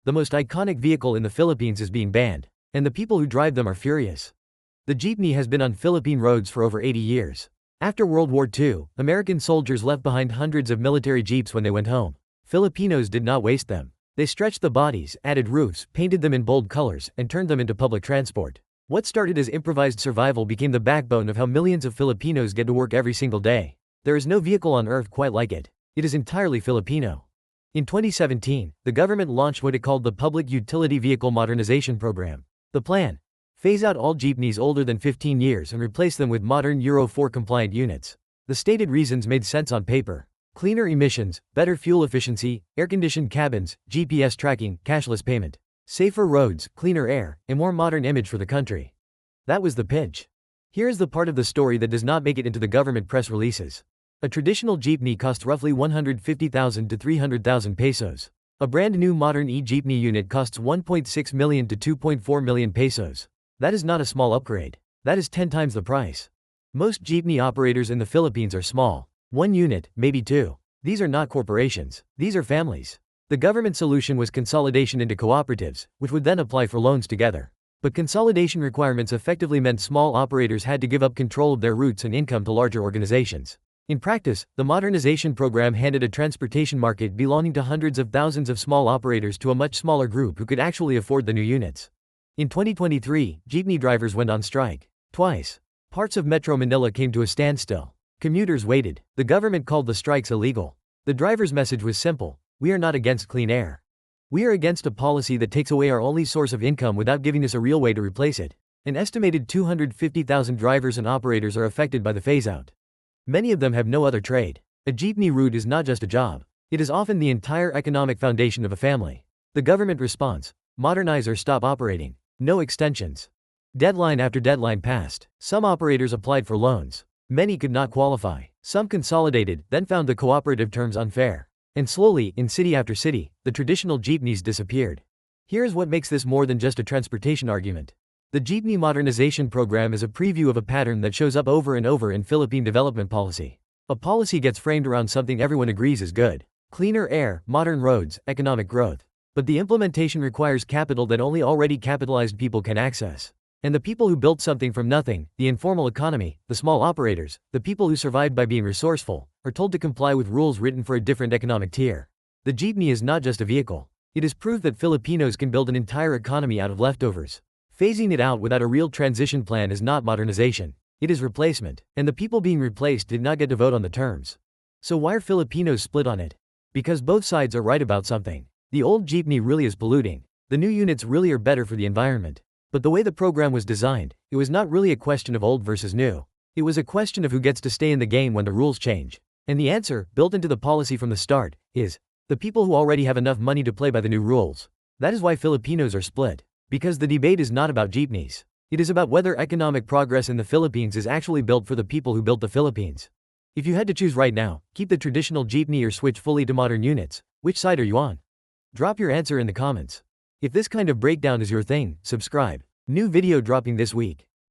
The most iconic vehicle in the Philippines is being banned, and the people who drive them are furious. The jeepney has been on Philippine roads for over 80 years. After World War II, American soldiers left behind hundreds of military jeeps when they went home. Filipinos did not waste them. They stretched the bodies, added roofs, painted them in bold colors, and turned them into public transport. What started as improvised survival became the backbone of how millions of Filipinos get to work every single day. There is no vehicle on earth quite like it. It is entirely Filipino. In 2017, the government launched what it called the Public Utility Vehicle Modernization Program. The plan: phase out all jeepneys older than 15 years and replace them with modern Euro 4 compliant units. The stated reasons made sense on paper: cleaner emissions, better fuel efficiency, air-conditioned cabins, GPS tracking, cashless payment, safer roads, cleaner air, a more modern image for the country. That was the pitch. Here's the part of the story that does not make it into the government press releases. A traditional jeepney costs roughly 150,000 to 300,000 pesos. A brand new modern e-jeepney unit costs 1.6 million to 2.4 million pesos. That is not a small upgrade. That is 10 times the price. Most jeepney operators in the Philippines are small. One unit, maybe two. These are not corporations. These are families. The government solution was consolidation into cooperatives, which would then apply for loans together. But consolidation requirements effectively meant small operators had to give up control of their routes and income to larger organizations. In practice, the modernization program handed a transportation market belonging to hundreds of thousands of small operators to a much smaller group who could actually afford the new units. In 2023, jeepney drivers went on strike. Twice. Parts of Metro Manila came to a standstill. Commuters waited. The government called the strikes illegal. The drivers' message was simple: we are not against clean air. We are against a policy that takes away our only source of income without giving us a real way to replace it. An estimated 250,000 drivers and operators are affected by the phase-out. Many of them have no other trade. A jeepney route is not just a job. It is often the entire economic foundation of a family. The government response: modernize or stop operating. No extensions. Deadline after deadline passed. Some operators applied for loans. Many could not qualify. Some consolidated, then found the cooperative terms unfair. And slowly, in city after city, the traditional jeepneys disappeared. Here's what makes this more than just a transportation argument. The Jeepney Modernization Program is a preview of a pattern that shows up over and over in Philippine development policy. A policy gets framed around something everyone agrees is good: cleaner air, modern roads, economic growth. But the implementation requires capital that only already capitalized people can access. And the people who built something from nothing, the informal economy, the small operators, the people who survived by being resourceful, are told to comply with rules written for a different economic tier. The jeepney is not just a vehicle. It is proof that Filipinos can build an entire economy out of leftovers. Phasing it out without a real transition plan is not modernization. It is replacement. And the people being replaced did not get to vote on the terms. So why are Filipinos split on it? Because both sides are right about something. The old jeepney really is polluting. The new units really are better for the environment. But the way the program was designed, it was not really a question of old versus new. It was a question of who gets to stay in the game when the rules change. And the answer, built into the policy from the start, is the people who already have enough money to play by the new rules. That is why Filipinos are split. Because the debate is not about jeepneys. It is about whether economic progress in the Philippines is actually built for the people who built the Philippines. If you had to choose right now, keep the traditional jeepney or switch fully to modern units, which side are you on? Drop your answer in the comments. If this kind of breakdown is your thing, subscribe. New video dropping this week.